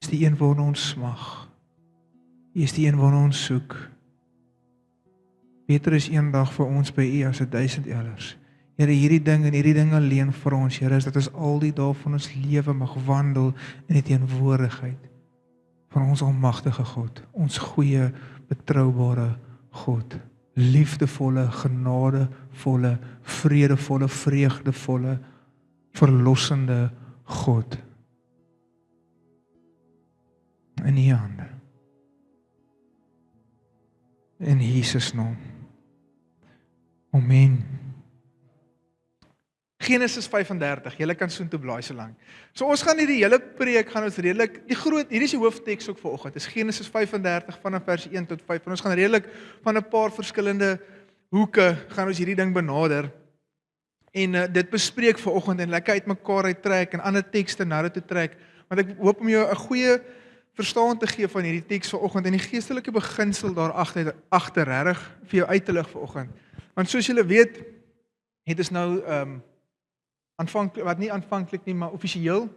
is die een waarna ons smag. U is die een waarna ons soek. Beter is een dag vir ons by U as 1000 elders. Here, hierdie ding en hierdie ding alleen vir ons, Here, is dat ons al die dae van ons lewe mag wandel in die teenwoordigheid van ons almagtige God, ons goeie, betroubare God, liefdevolle, genadevolle, vredevolle, vreugdevolle, verlossende God. In U hande. In Jesus naam. Amen. Genesis 35, julle kan soontoe blaai so lank. So ons gaan hierdie hele preek gaan ons redelik, hier is die hoofteks ook vanoggend, is Genesis 35 vanaf vers 1 tot 5, en ons gaan redelik van 'n paar verskillende hoeke gaan ons hierdie ding benader, en dit bespreek vanoggend en lekker uitmekaar uittrek en ander tekste na dit toe trek, want ek hoop om jou 'n goeie verstaan te gee van hierdie teks vanoggend en die geestelike beginsel daar agter regtig vir jou uit te lig vanoggend. Want soos julle weet, het is nou aanvanklik, wat nie aanvanklik nie, maar offisieel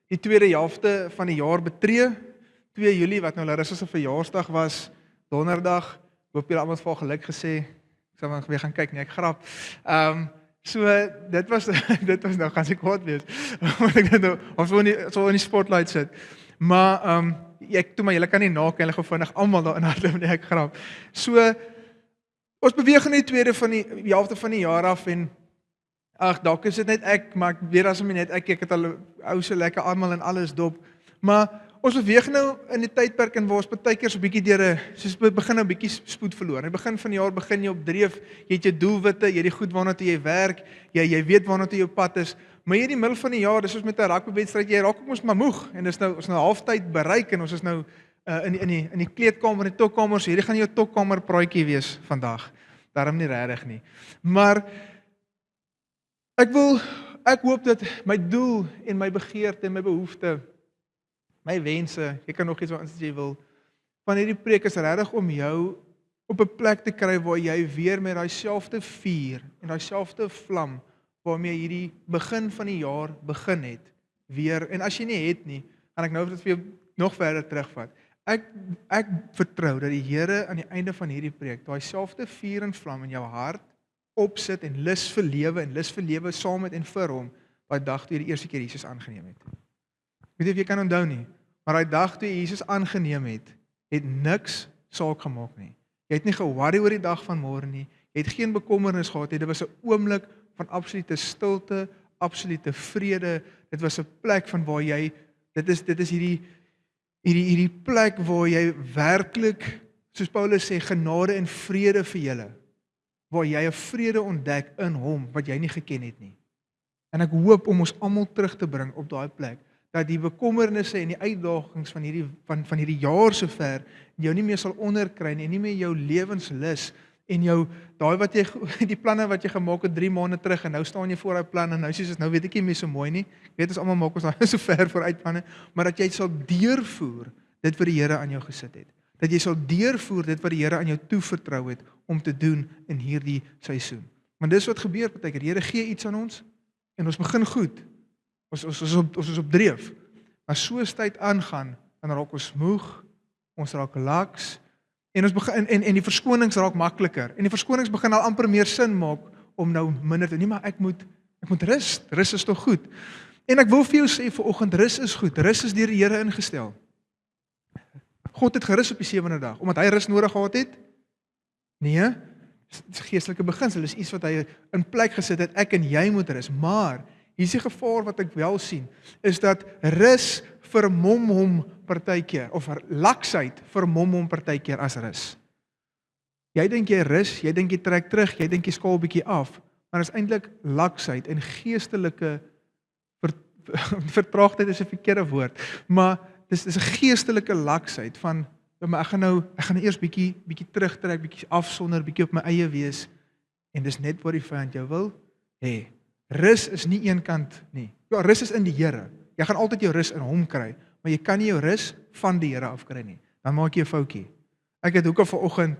die tweede helfte van die jaar betree. 2 Julie wat nou Larissa se verjaarsdag was, donderdag. Hoop julle almal het vir haar geluk gesê. Ek sal weer gaan kyk, nee, ek grap. So dit was nou gaan ek kwaad wees. Want ek dit nou ons wil in die spotlight sit. Maar julle kan nie naak, julle gou vinnig almal daarin hardloop, nee, ek grap. So ons beweeg in die tweede van die helfte van die jaar af en ag, dalk is dit net ek, maar ek weet as om net ek het al ou so lekker almal en alles dop. Maar ons beweeg nou in die tydperk en waar ons partykeer so 'n bietjie deur soos begin nou 'n bietjie spoed verloor. Aan die begin van die jaar begin jy op dreef, jy het jou doelwitte, jy het die goed waarna toe jy werk, jy weet waarna toe jou pad is. Maar hier in die middel van die jaar, dis soos met 'n rugbywedstryd, jy raak ons maar moeg en ons nou halftyd bereik en ons is nou in die kleedkamer en die tokkamer, so hierdie gaan jou tokkamer praatjie wees vandag. Daarom nie regtig nie. Maar ek hoop dat my doel en my begeerte en my behoefte, my wense, jy kan nog iets wat jy wil, van hierdie preek is regtig om jou op 'n plek te kry waar jy weer met daai selfde vuur en daai selfde vlam waarmee hierdie begin van die jaar begin het, weer, en as jy nie het nie, gaan ek nou dit vir jou nog verder terugvat. Ek vertrou dat die Here aan die einde van hierdie preek daai selfde vuur en vlam in jou hart opsit en lus vir lewe saam met en vir hom, wat dag toe jy die eerste keer Jesus aangeneem het. Ek weet nie of jy kan onthou nie, maar daai dag toe jy Jesus aangeneem het niks saak gemaak nie. Jy het nie ge-worry oor die dag van môre nie, jy het geen bekommernis gehad nie, dit was 'n oomblik van absolute stilte, absolute vrede, dit was 'n plek van waar jy, dit is hierdie plek waar jy werklik, soos Paulus sê, genade en vrede vir julle, waar jy 'n vrede ontdek in hom, wat jy nie geken het nie. En ek hoop om ons almal terug te bring op daai plek, dat die bekommernisse en die uitdagings van hierdie jaar sover jou nie meer sal onderkry nie, en nie meer jou lewenslus en jou die planne wat jy gemaak het 3 maande terug en nou staan jy voor daai plan en nou sies dit nou weet ek nie meer so mooi nie. Ek weet ons almal maak ons daai so ver vooruit planne, maar dat jy sal deurvoer dit wat die Here aan jou gesit het. Dat jy sal deurvoer dit wat die Here aan jou toevertrou het om te doen in hierdie seisoen. Want dis wat gebeur partykeer. Die Here gee iets aan ons en ons begin goed. Ons is op dreef. Maar soos tyd aangaan, dan raak ons moeg, ons raak laks, en ons begin en die verskonings raak makliker. En die verskonings begin al amper meer sin maak om nou minder te nie, maar ek moet rus. Rus is tog goed. En ek wil vir jou sê vanoggend, rus is goed. Rus is deur die Here ingestel. God het gerus op die 7de dag, omdat hy rus nodig gehad het? Nee, dis geestelike beginsel, dis iets wat hy in plek gesit het, ek en jy moet rus, maar hier is die gevaar wat ek wel sien, is dat rus vermom hom partykeer, of laksheid vermom hom partykeer as rus. Jy dink jy rus, jy dink jy trek terug, jy dink jy skaal bietjie af, maar is eintlik laksheid en geestelike vertraagdheid is 'n verkeerde woord, maar dis 'n geestelike laksheid van, maar ek gaan nou eers bietjie terugtrek, bietjie afsonder, bietjie op my eie wees, en dis net wat die vyand jou wil hê. Rus is nie een kant nie. Ja, rus is in die Here. Jy gaan altyd jou rus in hom kry, maar jy kan nie jou rus van die Here afkry nie. Dan maak jy 'n foutjie. Ek het hoekom vanoggend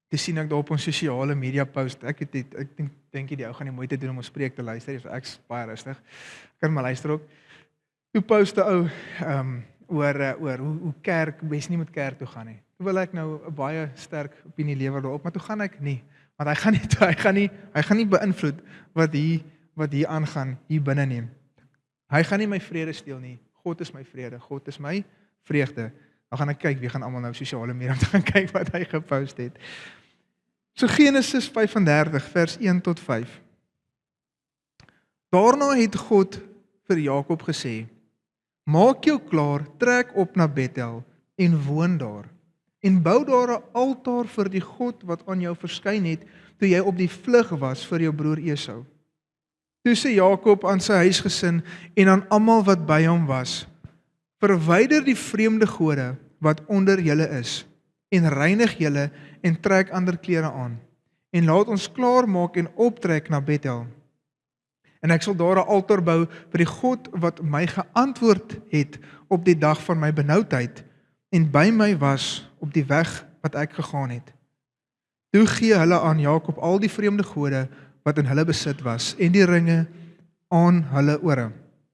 te sien ek daar op ons sosiale media post. Ek dink die ou gaan nie moeite doen om ons preek te luister, so ek's baie rustig. Ek kan maar luister ook. Toe post 'n ou oor hoe kerk bes nie met kerk toe gaan nie. Toe wil ek nou 'n baie sterk opinie lewer daarop, maar toe gaan ek nie, want hy gaan nie beïnvloed wat hier aangaan hier binne nie. Hy gaan nie my vrede steel nie. God is my vrede, God is my vreugde. Dan gaan ek kyk, wie gaan almal nou sosiale media om te gaan kyk wat hy gepost het. So Genesis 35 vers 1 tot 5. Daarna het God vir Jakob gesê: Maak jou klaar, trek op na Bethel en woon daar. En bou daar 'n altaar vir die God wat aan jou verskyn het toe jy op die vlug was vir jou broer Esau. Toe sê Jakob aan sy huisgesin en aan almal wat by hom was: Verwyder die vreemde gode wat onder julle is en reinig julle en trek ander klere aan en laat ons klaar maak en optrek na Bethel. En ek sal daar 'n altaar bou vir die God wat my geantwoord het op die dag van my benoudheid en by my was op die weg wat ek gegaan het. Toe gee hulle aan Jakob al die vreemde gode wat in hulle besit was en die ringe aan hulle ore.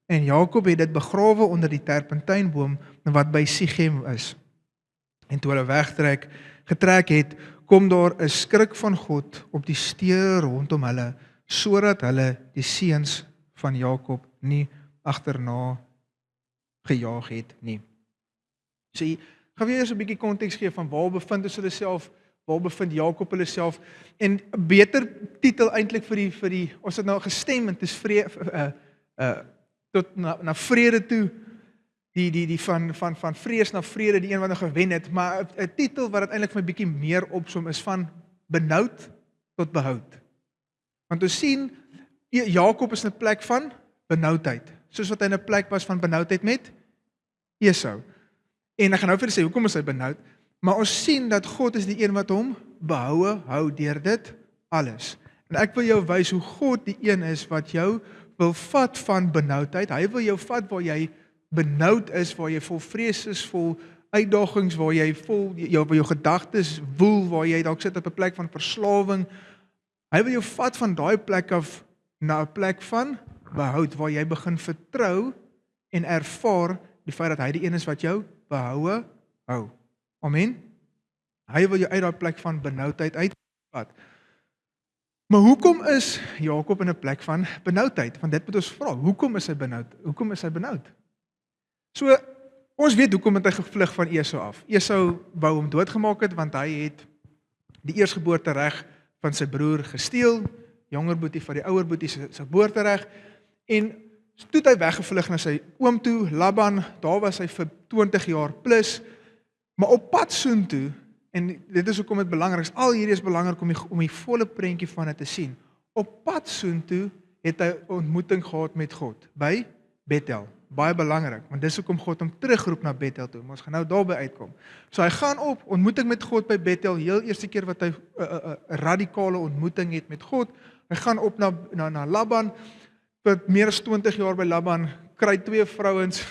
En Jakob het dit begrawe onder die terpentynboom wat by Sichem is. En toe hulle getrek het, kom daar 'n skrik van God op die stede rondom hulle, sodat hulle die seuns van Jakob nie agterna gejaag het nie. So, gaan we eers 'n bietjie konteks gee van waar bevind ons hulle self, waar bevind Jakob hulle self, en 'n beter titel eintlik vir die ons het nou gestem, en dit is tot na vrede toe, die van vrees na vrede, die een wat nou gewen het, maar 'n titel wat dit eintlik vir my bietjie meer opsom is van benoud tot behoud. Want ons sien, Jakob is 'n plek van benoudheid, soos wat hy 'n plek was van benoudheid met Esau. En ek gaan nou vir sê, hoekom is hy benoud? Maar ons sien dat God is die een wat hom behoue hou deur dit alles. En ek wil jou wys hoe God die een is wat jou wil vat van benoudheid. Hy wil jou vat waar jy benoud is, waar jy vol vrees is, vol uitdagings, waar jy vol jou gedagtes woel, waar jy dalk sit op 'n plek van verslawing. Hy wil jou vat van daai plek af na 'n plek van behoud, waar jy begin vertrou en ervaar die feit dat hy die een is wat jou behoue hou. Amen. Hy wil jou uit daai plek van benoudheid uitvat. Maar hoekom is Jakob in 'n plek van benoudheid? Want dit moet ons vra. Hoekom is hy benoud? Hoekom is hy benoud? So, ons weet hoekom het hy gevlug van Esau af. Esau wou hom doodgemaak het, want hy het die eersgeboortereg van sy broer gesteel, jonger boetie van die ouer boetie se geboortereg, en toe het hy weggevlug na sy oom toe, Laban. Daar was hy vir 20 jaar plus, maar op pad soontoe, en dit is hoekom dit belangrik is, al hierdie is belangrik om die volle prentjie van dit te sien. Op pad soontoe het hy 'n ontmoeting gehad met God by Bethel. Baie belangrik, want dis hoekom God hom terugroep na Bethel toe. Ons gaan nou daarby uitkom. So hy gaan op ontmoeting met God by Bethel, heel eerste keer wat hy 'n radikale ontmoeting het met God. Hy gaan op na Laban, vir meer as 20 jaar by Laban, kry 2 vrouens,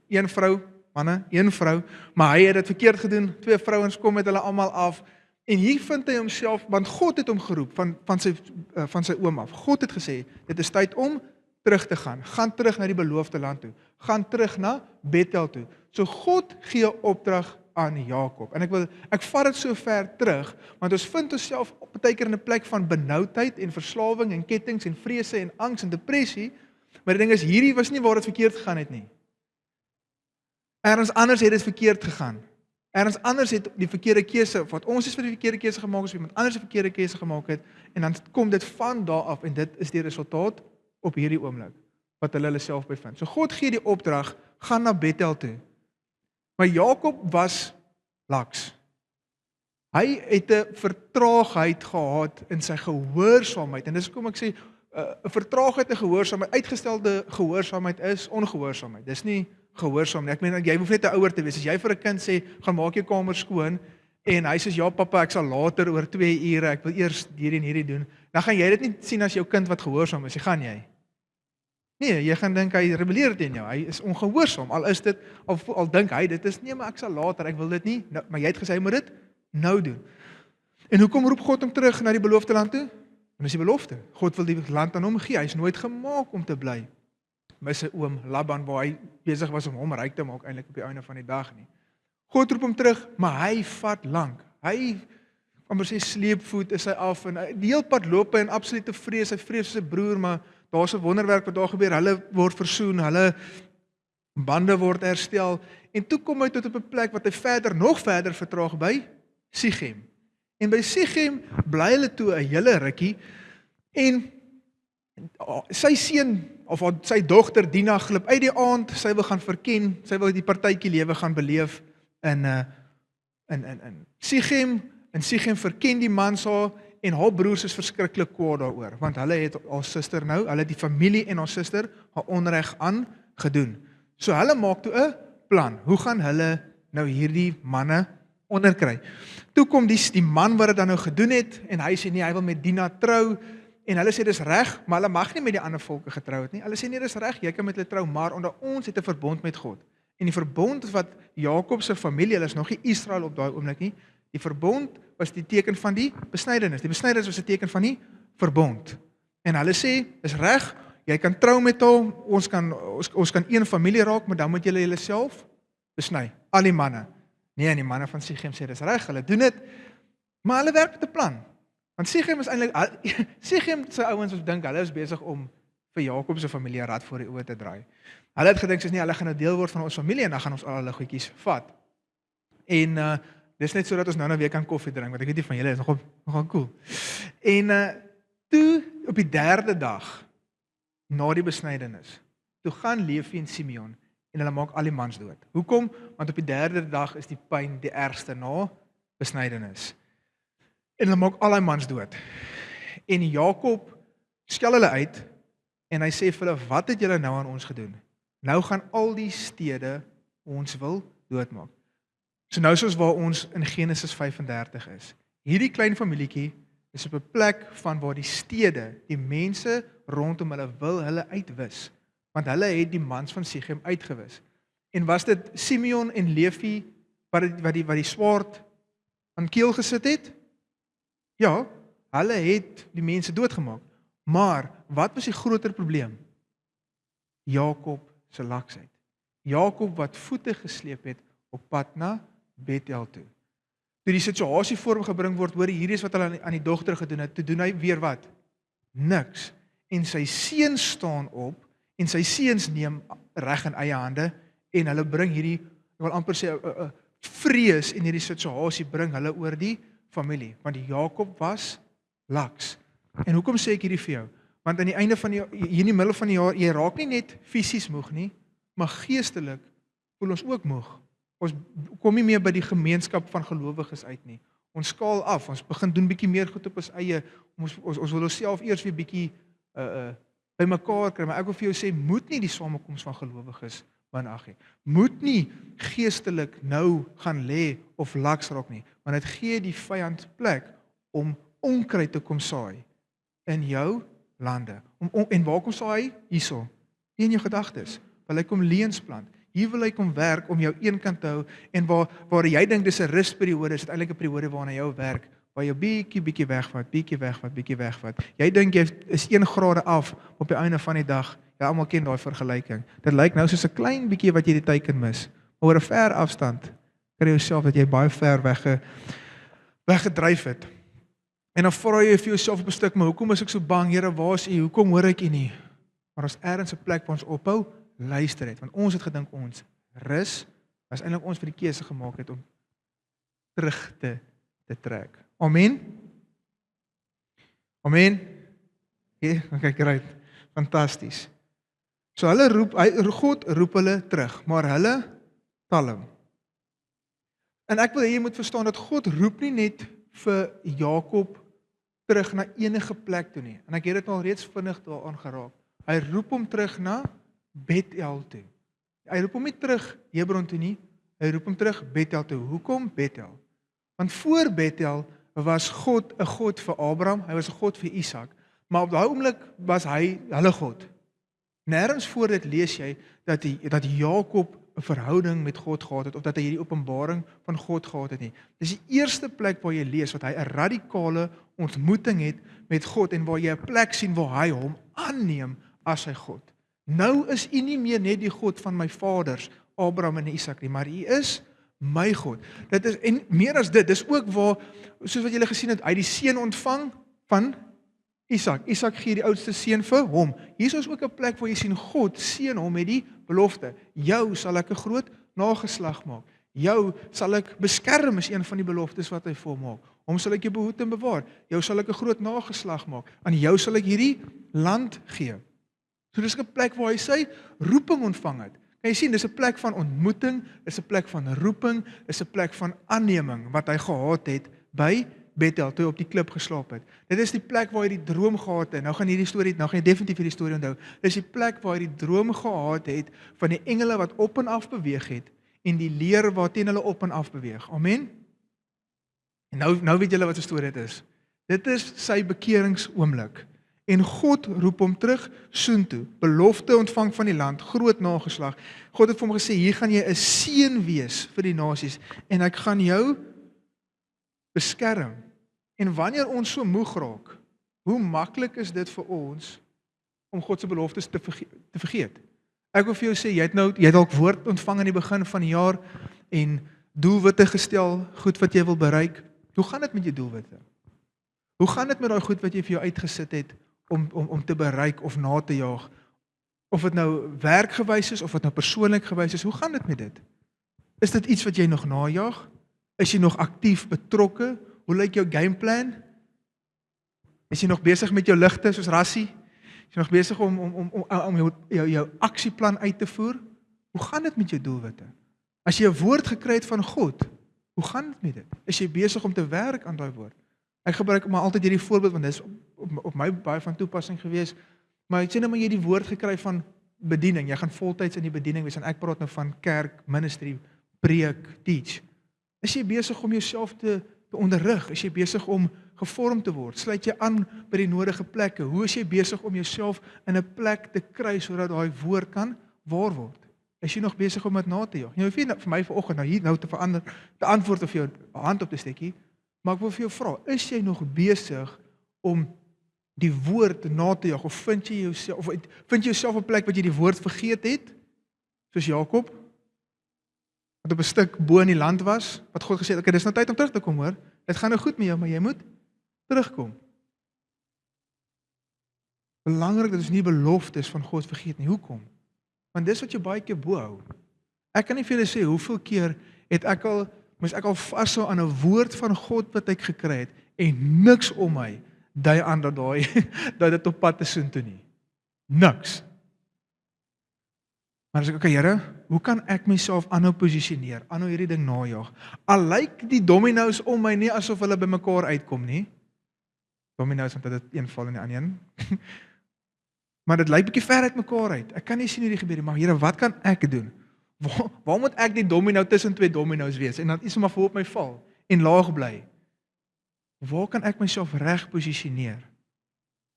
een vrou, manne, een vrou, maar hy het dit verkeerd gedoen, 2 vrouens kom met hulle almal af, en hier vind hy homself, want God het hom geroep van sy oom af. God het gesê, dit is tyd om terug te gaan terug na die beloofde land toe, gaan terug na Bethel toe. So God gee opdrag aan Jakob, en ek vat dit so ver terug, want ons vind onsself baie keer in 'n plek van benoudheid en verslawing en kettinge en vrese en angs en depressie, maar die ding is, hierdie was nie waar dit verkeerd gegaan het nie. Ergens anders het dit verkeerd gegaan. Ergens anders het die verkeerde keuse, wat ons is vir die verkeerde keuse gemaak, of iemand anders die verkeerde keuse gemaak het, en dan kom dit van daar af, en dit is die resultaat op hierdie oomblik, wat hulle self bevind. So God gee die opdrag, gaan na Bethel toe. Maar Jakob was laks. Hy het 'n vertraagheid gehad in sy gehoorsaamheid, en dis hoekom ek sê, 'n vertraagheid en gehoorsaamheid, uitgestelde gehoorsaamheid is ongehoorsaamheid. Dis nie gehoorsaam nie. Ek meen, jy hoef net 'n ouer te wees. As jy vir 'n kind sê, gaan maak jou kamer skoon, en hy sê, ja pappa, ek sal later oor 2 ure, ek wil eers hierdie en hierdie doen, dan gaan jy dit nie sien as jou kind wat gehoorsaam is, gaan jy? Nee, jy gaan dink hy rebelleer teen jou, hy is ongehoorsaam, al dink hy, dit is, nee, maar ek sal later, ek wil dit nie, nou, maar jy het gesê, hy moet dit nou doen. En hoekom roep God hom terug na die beloofde land toe? En dis die belofte, God wil die land aan hom gee, hy is nooit gemaak om te bly by sy oom Laban, waar hy besig was om hom ryk te maak eintlik op die einde van die dag nie. God roep hom terug, maar hy vat lank. Hy, amper sê sleepvoet is hy af, en die hele pad loop hy in absolute vrees, hy vrees vir sy broer, maar daar's 'n wonderwerk wat daar gebeur, hulle word versoen, hulle bande word herstel, en toe kom hy tot op 'n plek wat hy nog verder vertraag by Sichem. En by Sichem bly hulle toe 'n hele rukkie, en sy seun, of sy dogter Dina glip uit die aand, sy wil gaan verken, sy wil die partytjie lewe gaan beleef in Sichem, en Sichem verken die man haar, en haar broers is verskriklik kwaad daaroor, want hulle het haar suster nou, hulle het die familie en haar suster haar onreg aangedoen. So hulle maak toe 'n plan, hoe gaan hulle nou hierdie manne onderkry? Toe kom die man wat dit dan nou gedoen het, en hy sê nee, hy wil met Dina trou, en hulle sê dis reg, maar hulle mag nie met die ander volke getrou het nie. Hulle sê nee, dis reg, jy kan met hulle trou, maar onder ons het 'n verbond met God. En die verbond wat Jakob se familie, hulle is nog nie Israel op daai oomblik nie, die verbond was die teken van die besnydenis. Die besnydenis was 'n teken van die verbond. En hulle sê, dis reg, jy kan trou met hom, ons kan een familie raak, maar dan moet julle julleself besny, al die manne. Nee, en die manne van Sichem sê, dis reg, hulle doen dit, maar hulle werk met 'n plan. Want Sichem is eintlik, Sichem se ouens wat dink, hulle is besig om vir Jakob se familie 'n rad voor die oë te draai. Hulle het gedink, nee, hulle gaan 'n deel word van ons familie, en dan gaan ons al hulle goedjies vat. En dis net sodat ons nou weer kan koffie drink, want ek weet nie van julle, is nogal cool. En toe, op die 3de dag, na die besnydenis, toe gaan Levi en Simeon, en hulle maak al die mans dood. Hoekom? Want op die 3de dag is die pyn die ergste na besnydenis. En hulle maak al die mans dood. En Jakob skel hulle uit, en hy sê vir hulle, wat het julle nou aan ons gedoen? Nou gaan al die stede ons wil doodmaak. So nou soos waar ons in Genesis 35 is. Hierdie klein familietjie is op 'n plek van waar die stede, die mense rondom hulle wil hulle uitwis, want hulle het die mans van Sichem uitgewis. En was dit Simeon en Levi wat die swaard aan keel gesit het? Ja, hulle het die mense doodgemaak. Maar wat was die groter probleem? Jakob se laksheid. Jakob wat voete gesleep het op pad na Bethel toe. Toe die situasie vormgebring word, hoor hierdie is wat hulle aan die dogter gedoen het, toe doen hy weer wat? Niks. En sy seun staan op, en sy seuns neem reg in eie hande, en hulle bring hierdie, ek wil amper sê, vrees in hierdie situasie bring hulle oor die familie, want Jakob was laks. En hoekom sê ek hierdie vir jou? Want aan die einde van hier in die middel van die jaar, jy raak nie net fisies moeg nie, maar geestelik voel ons ook moeg. Ons kom nie meer by die gemeenskap van gelowiges uit nie. Ons skaal af, ons begin doen bietjie meer goed op ons eie, ons wil onsself eers weer bietjie by mekaar kry, maar ek wil vir jou sê, moet nie die samekoms van gelowiges minag nie. Moet nie geestelik nou gaan lê of laks raak nie, want dit gee die vyand plek om onkruid te kom saai in jou lande. En waar kom saai? Hierso, in jou gedagtes. Wil hy kom leuns plant. Hier wil hy kom werk om jou eenkant te hou, en waar jy dink dis 'n rusperiode, is dit eintlik 'n periode waarna jou werk, waar jy bietjie wegvat. Jy dink jy is 1 grade af op die einde van die dag. Ja, almal ken daai vergelyking. Dit lyk nou soos 'n klein bietjie wat jy die teiken mis. Maar oor 'n ver afstand kry jy jouself dat jy baie ver weggedryf het. En dan vra jy vir jouself op 'n stuk, maar hoekom is ek so bang? Here, waar is U? Hoekom hoor ek U nie? Maar ons ergens 'n plek waar ons ophou luister het, want ons het gedink ons rus, was eintlik ons vir die keuse gemaak het om terug te trek. Amen. Amen. Ja, kyk right. Fantasties. So God roep hulle terug, maar hulle talm. En ek wil hê jy moet verstaan dat God roep nie net vir Jakob terug na enige plek toe nie. En ek het dit al reeds vinnig daaraan geraak. Hy roep hom terug na Bethel toe. Hy roep hom nie terug Hebron toe nie, hy roep hom terug Bethel toe. Hoekom Bethel? Want voor Bethel was God 'n God vir Abraham, hy was 'n God vir Isak, maar op daai oomblik was hy hulle God. Nêrens voor dit lees jy dat Jakob 'n verhouding met God gehad het, of dat hy hierdie openbaring van God gehad het nie. Dis die eerste plek waar jy lees wat hy 'n radikale ontmoeting het met God, en waar jy 'n plek sien waar hy hom aanneem as sy God. Nou is U nie meer net die God van my vaders, Abraham en Isak nie, maar U is my God. Dit is, en meer as dit, dis ook waar, soos wat julle gesien het, hy die seun ontvang van Isak. Isak gee die oudste seun vir hom. Hier is ook 'n plek waar jy sien God seën hom met die belofte. Jou sal ek 'n groot nageslag maak. Jou sal ek beskerm is een van die beloftes wat hy vir hom maak. Hom sal ek jou behoed en bewaar. Jou sal ek 'n groot nageslag maak. Aan jou sal ek hierdie land gee. So dis 'n plek waar hy sy roeping ontvang het. Kan jy sien, dis 'n plek van ontmoeting, dis 'n plek van roeping, dis 'n plek van aanneming wat hy gehad het by Bethel toe hy op die klip geslaap het. Dit is die plek waar hy die droom gehad het. Nou gaan jy definitief hierdie storie onthou. Dis die plek waar hy die droom gehad het van die engele wat op en af beweeg het en die leer wat teen hulle op en af beweeg. Amen. En nou weet julle wat 'n storie dit is. Dit is sy bekeringsoomblik. En God roep hom terug soontoe. Belofte ontvang van die land, groot nageslag. God het vir hom gesê, hier gaan jy 'n seën wees vir die nasies en ek gaan jou beskerm. En wanneer ons so moeg raak, hoe maklik is dit vir ons om God se beloftes te vergeet? Ek wil vir jou sê, jy het dalk woord ontvang aan die begin van die jaar en doelwitte gestel, goed wat jy wil bereik. Hoe gaan dit met jou doelwitte? Hoe gaan dit met daai goed wat jy vir jou uitgesit het om te bereik of na te jaag? Of dit nou werkgewys is, of dit nou persoonlik gewys is, hoe gaan dit met dit? Is dit iets wat jy nog najaag? Is jy nog aktief betrokke? Hoe lyk jou gameplan? Is jy nog besig met jou ligte soos Rassie? Is jy nog besig om jou aksieplan uit te voer? Hoe gaan dit met jou doelwitte? As jy 'n woord gekry het van God, hoe gaan dit met dit? Is jy besig om te werk aan daai woord? Ek gebruik maar altyd hierdie voorbeeld want dit is op my baie van toepassing gewees. Maar ek sê nou maar jy die woord gekry van bediening. Jy gaan voltyds in die bediening wees en ek praat nou van kerk, ministry, preek, teach. Is jy besig om jouself te onderrig? Is jy besig om gevorm te word? Sluit jy aan by die nodige plekke? Hoe is jy besig om jouself in 'n plek te kry sodat daai woord kan waar word? Is jy nog besig om dit na te jaag? Jy hoef nie vir my vanoggend nou te antwoord of jou hand op te steek nie, maar ek wil vir jou vra, is jy nog besig om die woord na te jaag of vind jy jouself 'n plek wat jy die woord vergeet het? Soos Jakob wat op 'n stuk bo in die land was, wat God gesê het, okay, dis nou tyd om terug te kom, hoor. Dit gaan nou goed met jou, maar jy moet terugkom. Belangrik dat ons nie beloftes van God vergeet nie. Hoekom? Want dis wat jou baie keer bo hou. Ek kan nie vir julle sê hoeveel keer moes ek al vashou aan 'n woord van God wat ek gekry het en niks om my dui aan dat dit op pad is soontoe nie. Niks. Maar as ek, okay, Here, hoe kan ek myself aanhou posisioneer, aanhou hierdie ding najaag? Al lyk die dominos om my nie asof hulle by mekaar uitkom nie. Dominos, want dit een val in die ander een. Maar dit lyk bietjie ver uit mekaar uit. Ek kan nie sien hoe dit gebeur nie, maar Here, wat kan ek doen? Waar moet ek die domino tussen twee dominos wees? En dan iets maar voor op my val en laag bly. Waar kan ek myself reg posisioneer?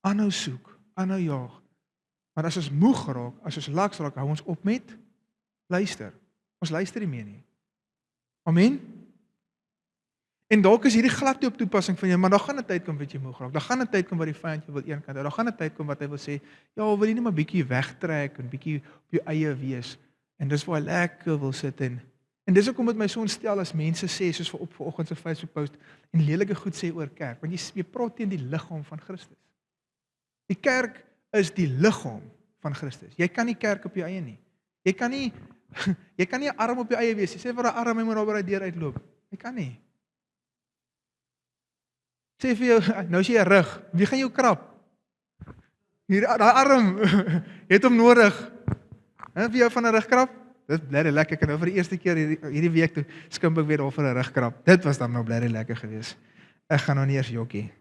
Aanhou soek, aanhou jaag. Maar as ons moeg raak, as ons laks raak, hou ons op met luister. Ons luister nie meer nie. Amen? En dalk is hierdie glad nie op toepassing van jou, maar daar gaan 'n tyd kom wat jy moeg raak. Daar gaan 'n tyd kom waar die vyand jou wil eenkant hou. Daar gaan 'n tyd kom wat hy wil sê, ja, wil jy nie maar bietjie wegtrek en bietjie op jou eie wees. En dis waar hy lekker wil sit en dis hoekom dit my so ontstel as mense sê soos vir vanoggend se Facebook post en lelike goed sê oor kerk, want jy praat teen die liggaam van Christus. Die kerk is die liggaam van Christus. Jy kan nie kerk op jou eie nie. Jy kan nie 'n arm op jou eie wees. Jy sê vir 'n arm hy moet daar by die deur uitloop. Jy kan nie. Sê vir jou, nou is jy 'n rug. Wie gaan jou krap? Daai arm het hom nodig. En vir jou van 'n rugkrap? Dit bly lekker. Ek het nou vir die eerste keer hierdie week toe skimp ek weer daar vir 'n rugkrap. Dit was dan nou bly lekker geweest. Ek gaan nou nie eers jokkie.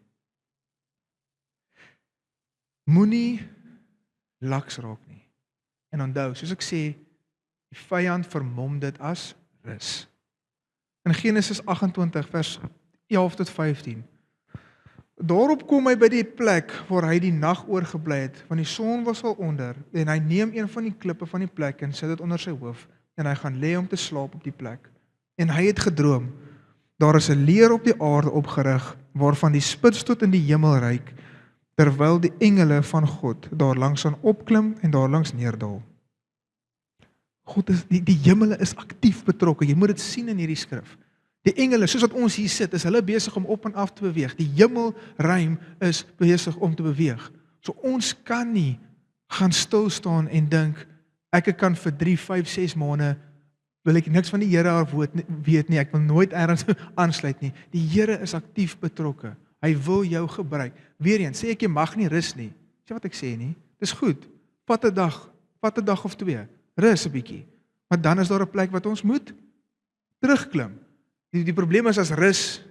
Moenie laks raak nie. En onthou, soos ek sê, die vyand vermom dit as rus. In Genesis 28 vers 11 tot 15. Daarop kom hy by die plek waar hy die nag oorgebly het, want die son was al onder, en hy neem een van die klippe van die plek en sit dit onder sy hoof, en hy gaan lê om te slaap op die plek. En hy het gedroom, daar is 'n leer op die aarde opgerig, waarvan die spits tot in die hemel reik. terwyl die engele van God daar langs aan opklim en daar langs neerdal. God is, die hemele is aktief betrokke, jy moet dit sien in hierdie skrif. Die engele, soos wat ons hier sit, is hulle besig om op en af te beweeg. Die hemelruim is besig om te beweeg. So ons kan nie gaan stil staan en dink, ek kan vir 3, 5, 6 maande, wil ek niks van die Here weet nie, ek wil nooit ergens aansluit nie. Die Here is aktief betrokke. Hy wil jou gebruik. Weereens, sê ek jy mag nie rus nie. Sê wat ek sê nie. Dis goed. Vat 'n dag of 2. Rus 'n bietjie. Maar dan is daar 'n plek wat ons moet terugklim. Die probleem is as rus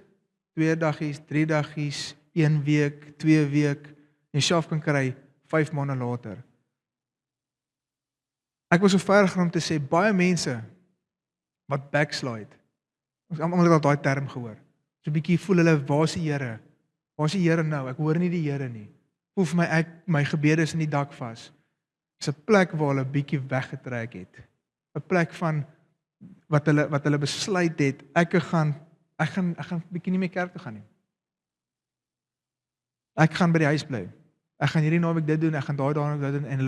2 daggies, 3 daggies, 1 week, 2 week, en self kan kry 5 maande later. Ek was so ver gaan om te sê, baie mense wat backslide, ons almal het al daai term gehoor, so 'n bietjie voel hulle, waar is die Here? Waar is die Here nou? Ek hoor nie die Here nie. Voel vir my, my gebede is in die dak vas. Dis 'n plek waar hulle 'n bietjie weggetrek het. 'n plek van wat hulle besluit het, ek gaan bietjie nie meer kerk toe gaan nie. Ek gaan by die huis bly. Ek gaan hierdie naweek dit doen, ek gaan daai doen, en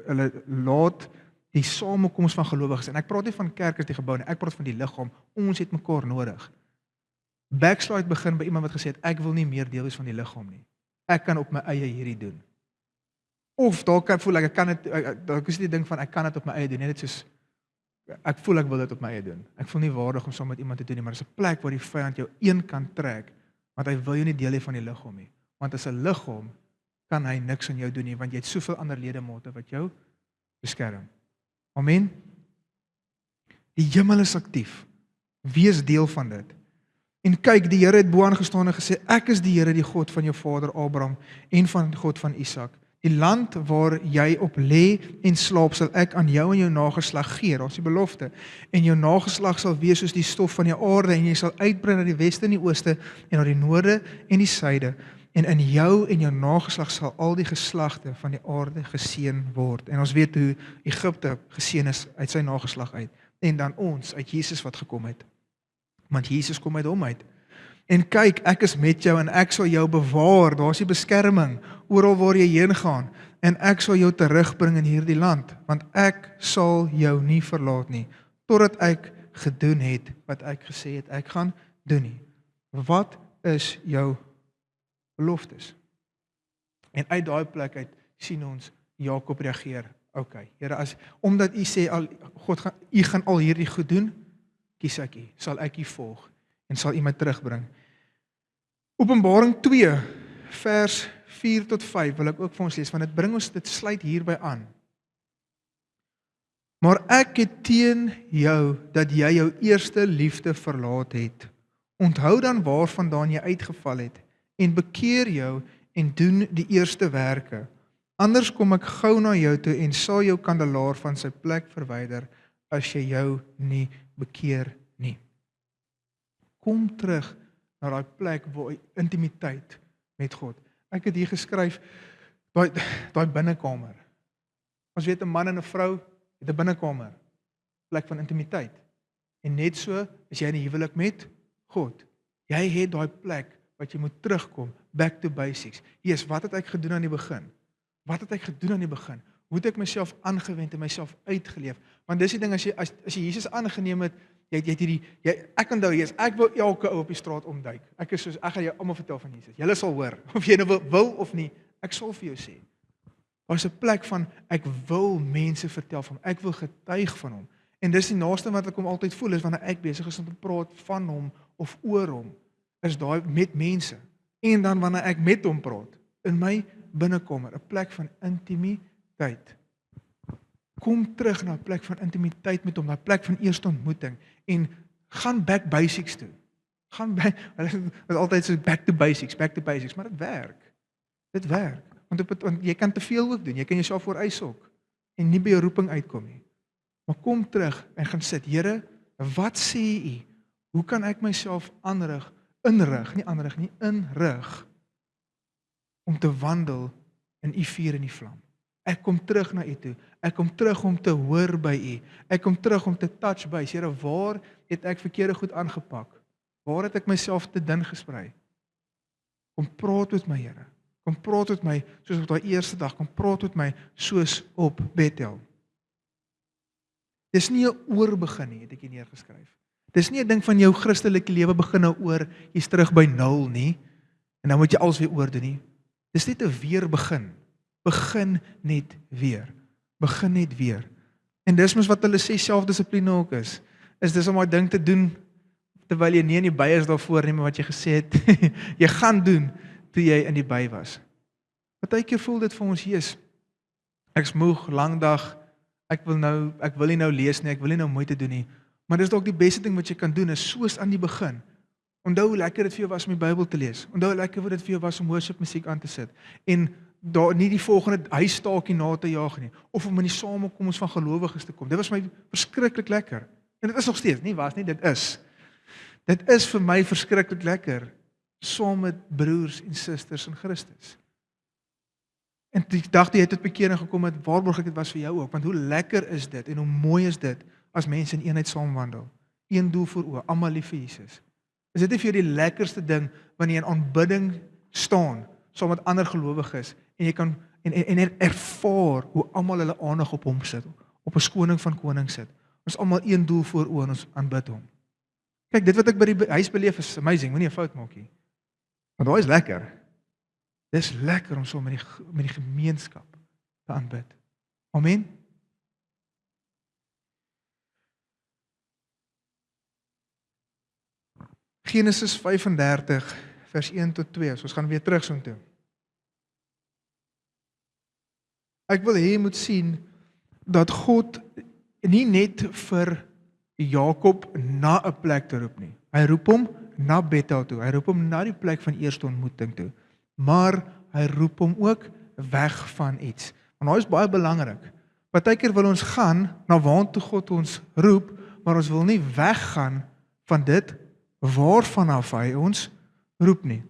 hulle laat die samekoms van gelowiges, en ek praat nie van kerk as die gebou nie, ek praat van die liggaam, ons het mekaar nodig. Backslide begin by iemand wat gesê het, ek wil nie meer deel wees van die liggaam nie. Ek kan op my eie hierdie doen. Of dalk voel ek kan dit, dalk is die ding van ek kan dit op my eie doen, net soos ek voel ek wil dit op my eie doen. Ek voel nie waardig om saam met iemand te doen nie, maar dit is 'n plek waar die vyand jou een kan trek, want hy wil jou nie deel hê van die liggaam nie. Want as 'n liggaam kan hy niks aan jou doen nie, want jy het soveel ander ledemate wat jou beskerm. Amen. Die hemel is aktief. Wees deel van dit. En kyk, die Here het bo aangestaan en gesê, ek is die Here, die God van jou vader Abraham en van God van Isak. Die land waar jy op lê en slaap, sal ek aan jou en jou nageslag gee. Daar's die belofte. En jou nageslag sal wees soos die stof van die aarde, en jy sal uitbrei na die weste en die ooste, en na die noorde en die suide. En in jou en jou nageslag sal al die geslagte van die aarde geseën word. En ons weet hoe Egipte geseën is uit sy nageslag uit. En dan ons, uit Jesus wat gekom het. Want Jesus kom uit hom uit. En kyk, ek is met jou en ek sal jou bewaar. Daar's die beskerming oral waar jy heen gaan. En ek sal jou terugbring in hierdie land, want ek sal jou nie verlaat nie, totdat ek gedoen het wat ek gesê het ek gaan doen nie. Wat is jou beloftes? En uit daai plek uit sien ons Jakob reageer. Okay, Here, omdat u sê u gaan al hierdie goed doen, kies ek u, sal ek u volg en sal u my terugbring. Openbaring 2 vers 4 tot 5 wil ek ook vir ons lees, want dit sluit hierby aan. Maar ek het teen jou dat jy jou eerste liefde verlaat het. Onthou dan waarvandaan jy uitgeval het en bekeer jou en doen die eerste werke. Anders kom ek gou na jou toe en sal jou kandelaar van sy plek verwyder as jy jou nie bekeer nie. Kom terug na daai plek waar intimiteit met God. Ek het hier geskryf daai binnekamer. Ons weet 'n man en 'n vrou het 'n binnekamer, plek van intimiteit. En net so is jy in 'n huwelik met God. Jy het daai plek wat jy moet terugkom, back to basics. Jesus, wat het ek gedoen aan die begin? Wat het ek gedoen aan die begin? Hoe het ek myself aangewend en myself uitgeleef? Want dis die ding, as jy Jesus aangeneem het, ek onthou Jesus, ek wil elke ou op die straat omduik. Ek gaan jou almal vertel van Jesus. Julle sal hoor, of jy nou wil of nie, ek sal vir jou sê. Daar's 'n plek van, ek wil mense vertel van hom, ek wil getuig van hom. En dis die naaste wat ek hom altyd voel, is wanneer ek besig is om te praat van hom, of oor hom, is daai met mense. En dan wanneer ek met hom praat, in my binnekamer, 'n plek van intimiteit. Kom terug na 'n plek van intimiteit met hom, na 'n plek van eerste ontmoeting, en gaan back basics toe. Dit is altyd so back to basics, maar dit werk. Dit werk. Want jy kan te veel ook doen, jy kan jouself vooruit ook, en nie by jou roeping uitkom nie. Maar kom terug en gaan sit, Here, wat sê u? Hoe kan ek myself inrig, om te wandel in u vuur en u vlam? Ek kom terug na u toe. Ek kom terug om te hoor by u. Ek kom terug om te touch base. Here, waar het ek verkeerde goed aangepak? Waar het ek myself te dun gesprei? Kom praat met my, Here. Kom praat met my soos op daai eerste dag, kom praat met my soos op Bethel. Dis nie 'n oorbegin nie, het ek hier neergeskryf. Dis nie 'n ding van jou Christelike lewe begin nou oor, jy's terug by 0 nie, en dan moet jy alles weer oordoen nie. Dis net 'n weer begin. Begin net weer. Begin net weer. En dis mos wat hulle sê selfdissipline ook is. Is dis om daai ding te doen, terwyl jy nie in die by is daarvoor nie, maar wat jy gesê het, jy gaan doen, toe jy in die by was. Partykeer voel dit vir ons, Jesus, ek's moeg, lang dag, ek wil nie nou lees nie, ek wil nie nou moeite doen nie, maar dis dalk die beste ding wat jy kan doen, is soos aan die begin. Onthou hoe lekker dit vir jou was om die Bybel te lees. Onthou hoe lekker dit vir jou was om worship musiek aan te sit. En daar nie die volgende huistaakie na te jaag nie, of om in die samekoms van gelowiges te kom. Dit was my verskriklik lekker. En dit is nog steeds, dit is. Dit is vir my verskriklik lekker, saam met broers en susters in Christus. En die dag die jy tot bekering gekom het, waarborg ek dit was vir jou ook, want hoe lekker is dit, en hoe mooi is dit, as mense in eenheid saamwandel. Een doel voor oë, almal lief vir Jesus. Is dit nie vir jou die lekkerste ding, wanneer jy in aanbidding staan, saam met ander gelowiges, en jy kan ervaar, hoe almal hulle aandag op hom sit, op 'n koning van konings sit. Ons almal een doel voor oë, en ons aanbid hom. Kyk, dit wat ek by die huis beleef is amazing, moenie 'n fout maak nie. Want daai is lekker. Dis lekker om so met die gemeenskap te aanbid. Amen. Genesis 35 vers 1 tot 2. So ons gaan weer terug so toe. Ek wil hê jy moet sien dat God nie net vir Jakob na 'n plek te roep nie. Hy roep hom na Bethel toe. Hy roep hom na die plek van eerste ontmoeting toe. Maar hy roep hom ook weg van iets. Want daai is baie belangrik. Partykeer wil ons gaan na waartoe God ons roep, maar ons wil nie weggaan van dit waarvan af hy ons roep nie.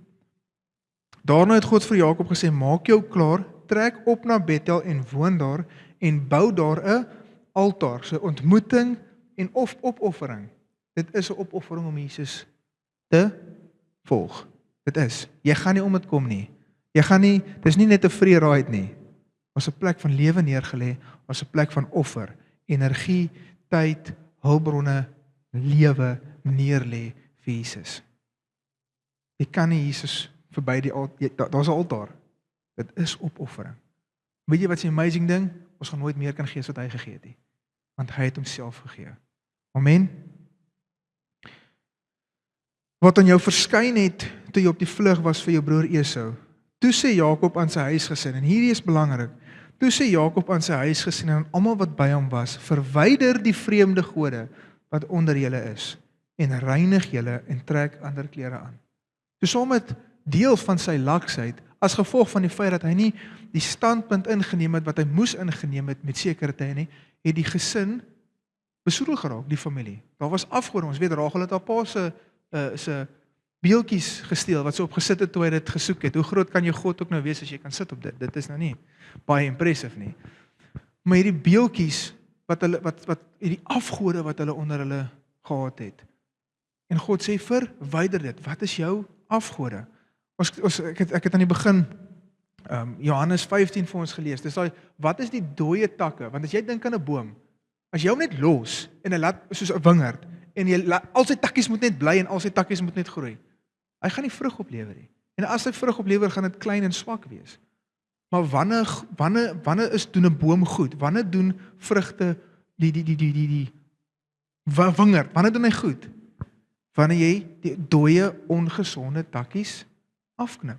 Daarna het God vir Jakob gesê, maak jou klaar, trek op na Bethel en woon daar en bou daar 'n altaar, so ontmoeting en opoffering. Dit is 'n opoffering om Jesus te volg. Dit is. Jy gaan nie om dit kom nie. Dis nie net 'n free ride nie. Ons 'n plek van lewe neergelê, ons 'n plek van offer, energie, tyd, hulpbronne, lewe neerlê vir Jesus. Jy kan nie Jesus verby daar's 'n altaar. Dit is opoffering. Weet jy wat 'n amazing ding? Ons gaan nooit meer kan gee as wat hy gegee het nie. Want hy het homself gegee. Amen. Wat aan jou verskyn het toe jy op die vlug was vir jou broer Esau. Toe sê Jakob aan sy huisgesin, en hierdie is belangrik. Toe sê Jakob aan sy huisgesin en aan almal wat by hom was, verwyder die vreemde gode wat onder julle is en reinig julle en trek ander klere aan. So saam met deel van sy laksheid, as gevolg van die feit dat hy nie die standpunt ingeneem het wat hy moes ingeneem het met sekere tye nie, het die gesin besoedel geraak, die familie. Daar was afgode, ons weet Rachel het haar pa se beeltjies gesteel wat sy op gesit het toe hy dit gesoek het. Hoe groot kan jou God ook nou wees as jy kan sit op dit? Dit is nou nie baie impressive nie. Maar hierdie beeltjies wat hierdie afgode wat hulle onder hulle gehad het. En God sê verwyder dit. Wat is jou afgode? Ek het aan die begin Johannes 15 vir ons gelees. Dis daai, wat is die dooie takke? Want as jy dink aan 'n boom, as jy hom net los en hy laat soos 'n wingerd en al sy takkies moet net bly en al sy takkies moet net groei. Hy gaan nie vrug oplewer nie. En as hy vrug oplewer, gaan dit klein en swak wees. Maar wanneer doen 'n boom goed? Wanneer doen vrugte die wingerd? Wanneer doen hy goed? Wanneer jy die dooie ongesonde takkies afknip.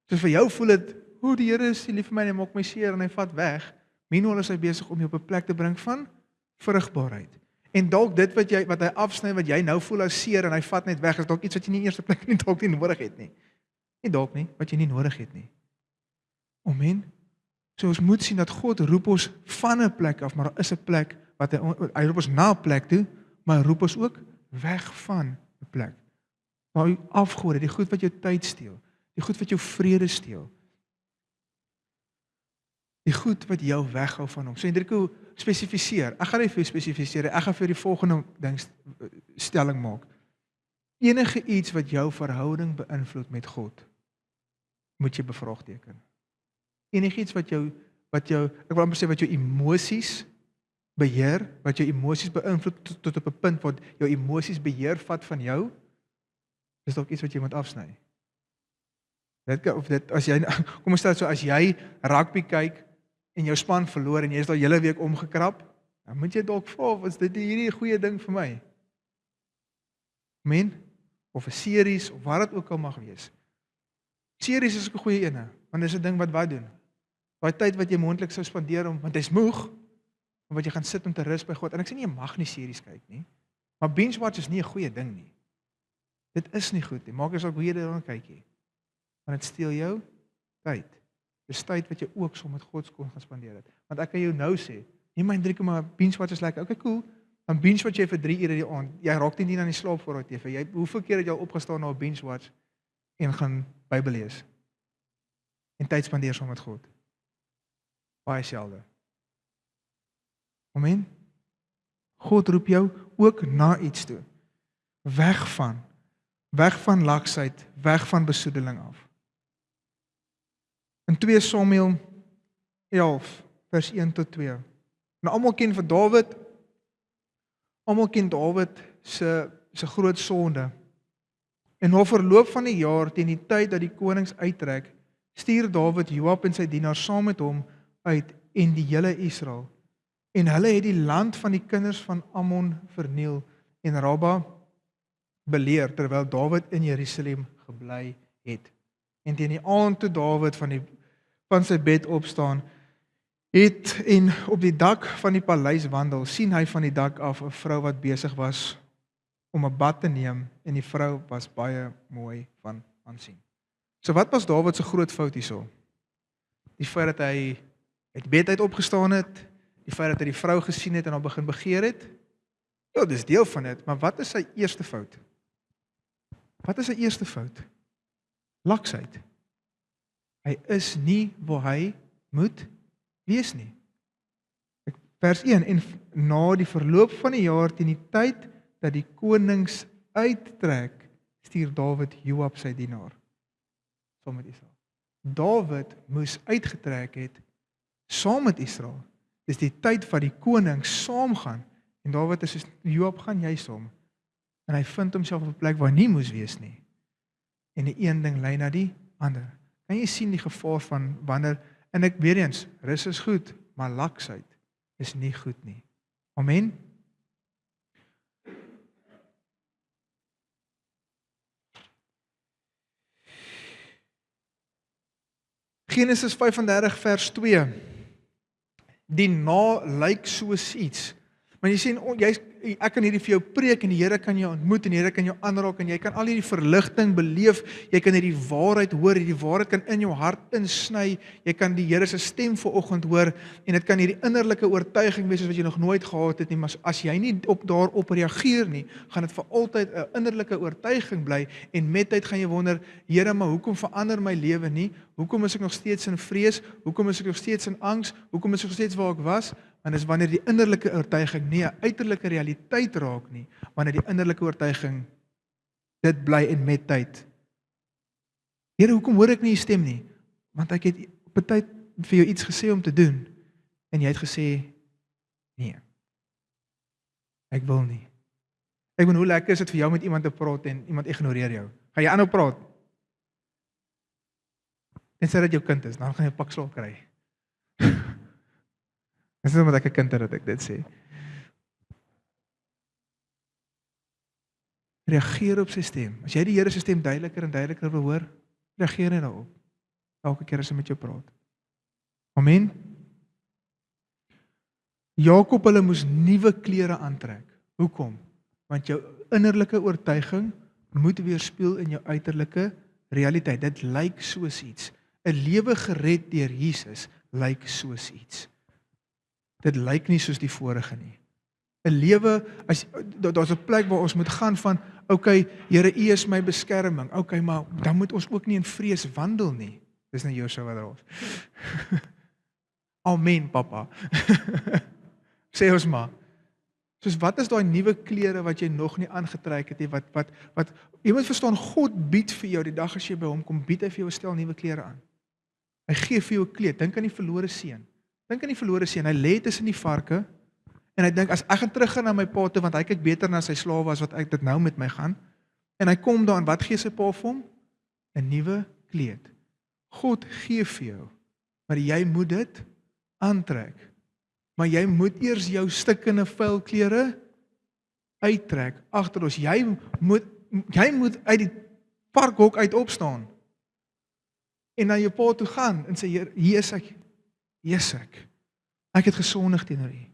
So vir jou voel dit, die Here is lief vir my en hy maak my seer en hy vat weg. Meanwhile is hy besig om jou op 'n plek te bring van vrugbaarheid. En dalk dit wat hy afsny wat jy nou voel as seer en hy vat net weg, is dalk iets wat jy nie in eerste plek nie dalk nie nodig het nie. Nie dalk nie, wat jy nie nodig het nie. Amen. So ons moet sien dat God roep ons van 'n plek af, maar daar is 'n plek wat hy roep ons na 'n plek toe, maar hy roep ons ook weg van 'n plek. Daai afgode, die goed wat jou tyd steel, die goed wat jou vrede steel. Die goed wat jou weghou van hom. So Hendriko, spesifiseer. Ek gaan nie vir jou spesifiseer, ek gaan vir die volgende stelling maak. Enige iets wat jou verhouding beïnvloed met God, moet jy bevraagteken. Enigiets wat jou, ek wil amper sê wat jou emosies beheer, wat jou emosies beïnvloed tot op 'n punt wat jou emosies beheer vat van jou, is dalk iets wat jy moet afsny. As jy, kom ons stel so, as jy rugby kyk en jou span verloor en jy is al hele week omgekrap, dan moet jy dalk vra, is dit hierdie 'n goeie ding vir my? Amen? Of 'n series, of wat dit ook al mag wees. Series is ook 'n goeie ene, want dis 'n ding wat doen. Daai tyd wat jy moontlik sou spandeer want jy's moeg, of wat jy gaan sit om te rus by God. En ek sê nie jy mag nie series kyk nie, maar binge watch is nie 'n goeie ding nie. Dit is nie goed nie. Maak as ook hoe jy daarna kyk nie. Want dit steel jou tyd. Dis tyd wat jy ook saam met God kon gaan spandeer het. Want ek kan jou nou sê, nie my 3 maar binge watch is lekker. Okay, cool. Dan binge watch jy vir 3 ure die aand. Jy raak nie aan die slaap voor die TV. Hoeveel keer het jy al opgestaan na 'n binge watch en gaan Bybel lees? En tyd spandeer saam met God. Baie selde. Amen. God roep jou ook na iets toe. Weg van laksheid, weg van besoedeling af. In 2 Samuel 11 vers 1 tot 2. Nou almal ken vir Dawid. Almal ken Dawid se groot sonde. En na verloop van die jaar teen die tyd dat die konings uittrek, stuur Dawid Joab en sy dienaars saam met hom uit en die hele Israel. En hulle het die land van die kinders van Ammon verniel en Rabba beleer terwyl Dawid in Jerusalem gebly het. En teen die aand toe Dawid van sy bed opstaan het en op die dak van die paleis wandel, sien hy van die dak af 'n vrou wat besig was om 'n bad te neem en die vrou was baie mooi van aansien. So wat was Dawid se groot fout hierso? Die feit dat hy uit bed uit opgestaan het, die feit dat hy die vrou gesien het en haar begin begeer het? Ja, dis deel van dit, maar wat is sy eerste fout? Wat is sy eerste fout? Laksheid. Hy is nie waar hy moet wees nie. Vers 1, en na die verloop van die jaar teen die tyd dat die konings uittrek, stuur Dawid Joab sy dienaar saam met Israel. Dawid moes uitgetrek het saam met Israel. Dis die tyd wat die konings saamgaan en Dawid is soos Joab, gaan jy saam? En hy vind homself op 'n plek waar hy nie moes wees nie. En die een ding lei na die ander. Kan jy sien die gevaar van wanneer, en ek weer eens, rus is goed, maar laksheid is nie goed nie. Amen. Genesis 35 vers 2. Die na lyk soos iets. Maar jy sien, ek kan hierdie vir jou preek en die Here kan jou ontmoet en die Here kan jou aanraak en jy kan al hierdie verligting beleef, jy kan hierdie waarheid hoor, hierdie waarheid kan in jou hart insny, jy kan die Here se stem vanoggend hoor en dit kan hierdie innerlike oortuiging wees wat jy nog nooit gehad het nie, maar as jy nie daarop reageer nie, gaan dit vir altyd 'n innerlike oortuiging bly en met tyd gaan jy wonder, Here, maar hoekom verander my lewe nie? Hoekom is ek nog steeds in vrees? Hoekom is ek nog steeds in angs? Hoekom is ek nog steeds waar ek was? Want dis wanneer die innerlike oortuiging nie 'n uiterlike realiteit raak nie, wanneer die innerlike oortuiging dit bly en met tyd. Here, hoekom hoor ek nie u stem nie? Want ek het op 'n tyd vir jou iets gesê om te doen en jy het gesê nee. Ek wil nie. Ek bedoel, hoe lekker is dit vir jou met iemand te praat en iemand ignoreer jou? Gaan jy aanhou praat? En sê dat jou kind is, dan gaan jy 'n pak slaap kry. Dis nie omdat ek 'n kind het dat ek dit sê. Reageer op sy stem. As jy die Here se stem duideliker en duideliker wil hoor, reageer net daarop. Elke keer as hy met jou praat. Amen. Jakob, hulle moes nuwe klere aantrek. Hoekom? Want jou innerlike oortuiging moet weerspieël in jou uiterlike realiteit. Dit lyk soos iets. 'n Lewe gered deur Jesus lyk soos iets. Dit lyk nie soos die vorige nie. 'n Lewe, daar's 'n plek waar ons moet gaan van, okay, Here, U is my beskerming. Okay, maar dan moet ons ook nie in vrees wandel nie. Dis nou Josua wat daar is. Amen, papa. Sê ons maar. Soos wat is daai nuwe klere wat jy nog nie aangetrek het nie, wat jy moet verstaan, God bied vir jou die dag as jy by hom kom, bied hy vir jou 'n stel nuwe klere aan. Hy gee vir jou 'n kleed. Dink aan die verlore seun. Dink aan die verlore seun. Hy lê tussen die varke en hy dink as ek gaan teruggaan na my pa toe want hy kyk beter na sy slawe as wat ek dit nou met my gaan. En hy kom daar en wat gee sy pa vir hom? 'n Nuwe kleed. God gee vir jou, maar jy moet dit aantrek. Maar jy moet eers jou stikkende vuil klere uittrek agter ons. Jy moet uit die parkhok uit opstaan en na jou pa toe gaan en sê, hier is ek. Ek het gesondig teenoor U.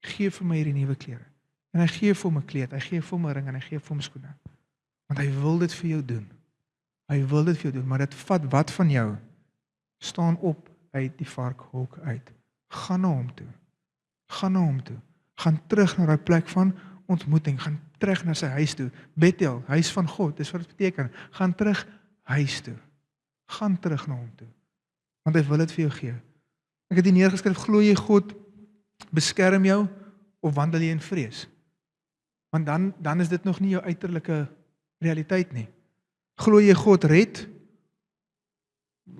Gee vir my hierdie nuwe klere. En hy gee vir hom 'n kleed, hy gee vir hom 'n ring en hy gee vir hom skoene. Want hy wil dit vir jou doen. Hy wil dit vir jou doen, maar dit vat wat van jou? Staan op uit die varkhok uit. Gaan na hom toe. Gaan terug na daai plek van ontmoeting. Gaan terug na sy huis toe. Bethel, huis van God, dis wat dit beteken. Gaan terug huis toe. Gaan terug na hom toe. Want hy wil dit vir jou gee. Ek het hier neergeskryf, glo jy God beskerm jou of wandel jy in vrees? Want dan is dit nog nie jou uiterlike realiteit nie. Glo jy God red?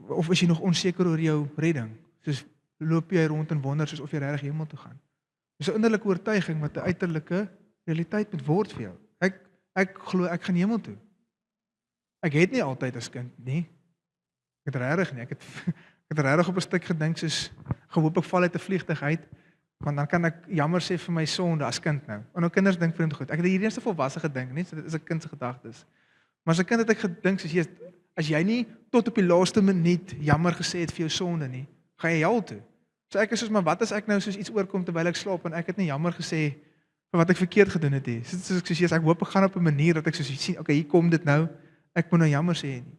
Of is jy nog onseker oor jou redding? Soos loop jy rond en wonder soos of jy regtig hemel toe gaan? Dis 'n innerlike oortuiging wat 'n uiterlike realiteit moet word vir jou. Ek glo ek gaan hemel toe. Ek het nie altyd as kind nie. Ek het regtig nie. Ek het regtig op 'n stuk gedink soos gehoop ek val uit 'n vliegtuig uit, want dan kan ek jammer sê vir my sonde as kind nou. En nou kinders dink vreemd goed. Ek het hierdie eerste volwasse gedink, nie, so dit is 'n kind se gedagtes. Maar as 'n kind het ek gedink soos as jy nie tot op die laaste minuut jammer gesê het vir jou sonde nie, gaan jy hel toe. So ek is soos, maar wat as ek nou soos iets oorkom terwyl ek slaap en ek het nie jammer gesê vir wat ek verkeerd gedoen het nie. Soos ek hoop ek gaan op 'n manier dat ek soos sien, okay, hier kom dit nou. Ek moet nou jammer sê nie.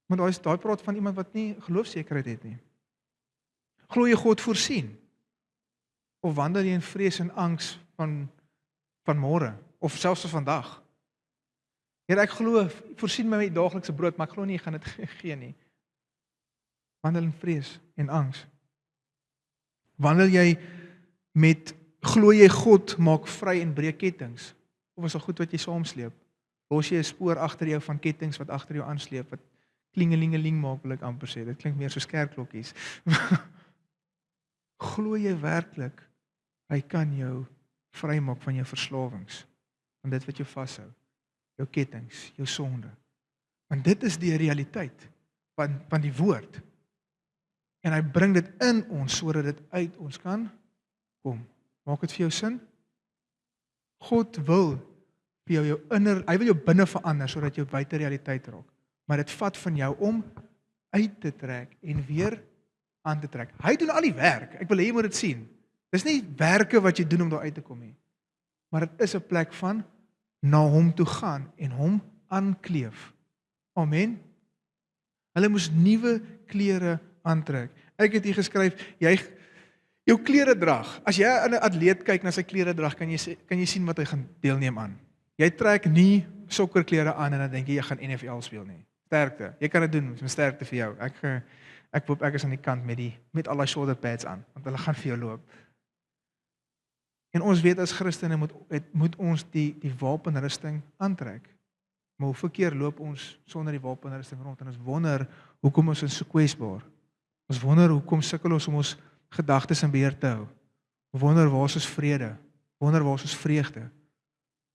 Maar daai praat van iemand wat nie geloofsekerheid het nie. Glo jy God voorsien? Of wandel jy in vrees en angs van môre of selfs van vandag? Here, ek glo, voorsien my met daaglikse brood, maar ek glo nie jy gaan dit gee nie. Wandel in vrees en angs. Wandel jy glo jy God maak vry en breek kettinge? Of is dit goed wat jy saamsleep? Los jy 'n spoor agter jou van kettinge wat agter jou aansleep, wat klingelingeling maak, wil ek amper sê. Dit klink meer soos kerkklokkies. Glo jy werklik hy kan jou vrymaak van jou verslawings, van dit wat jou vashou, jou kettinge, jou sonde? Want dit is die realiteit van die woord. En hy bring dit in ons sodat dit uit ons kan kom. Maak dit vir jou sin? God wil vir jou hy wil jou binne verander sodat jou buite realiteit raak. Maar dit vat van jou om uit te trek en weer aan te trek. Hy doen al die werk. Ek wil hê jy moet dit sien. Dis nie werke wat jy doen om daar uit te kom nie. Maar dit is 'n plek van na hom toe gaan en hom aankleef. Amen. Hulle moes nuwe klere aantrek. Ek het hier geskryf, jou kleredrag. As jy aan 'n atleet kyk na sy kleredrag, kan jy sien wat hy gaan deelneem aan. Jy trek nie sokkerklere aan en dan dink jy gaan NFL speel nie. Sterkte. Jy kan dit doen, met sterkte vir jou. Ek hoop ek is aan die kant met al die shoulder pads aan, want hulle gaan vir jou loop. En ons weet as Christene moet ons die wapenrusting aantrek. Maar hoeveel keer loop ons sonder die wapenrusting rond en ons wonder hoekom ons so kwesbaar. Ons wonder hoekom sukkel ons om ons gedagtes in beheer te hou. Wonder waar is ons vrede? Wonder waar is ons vreugde?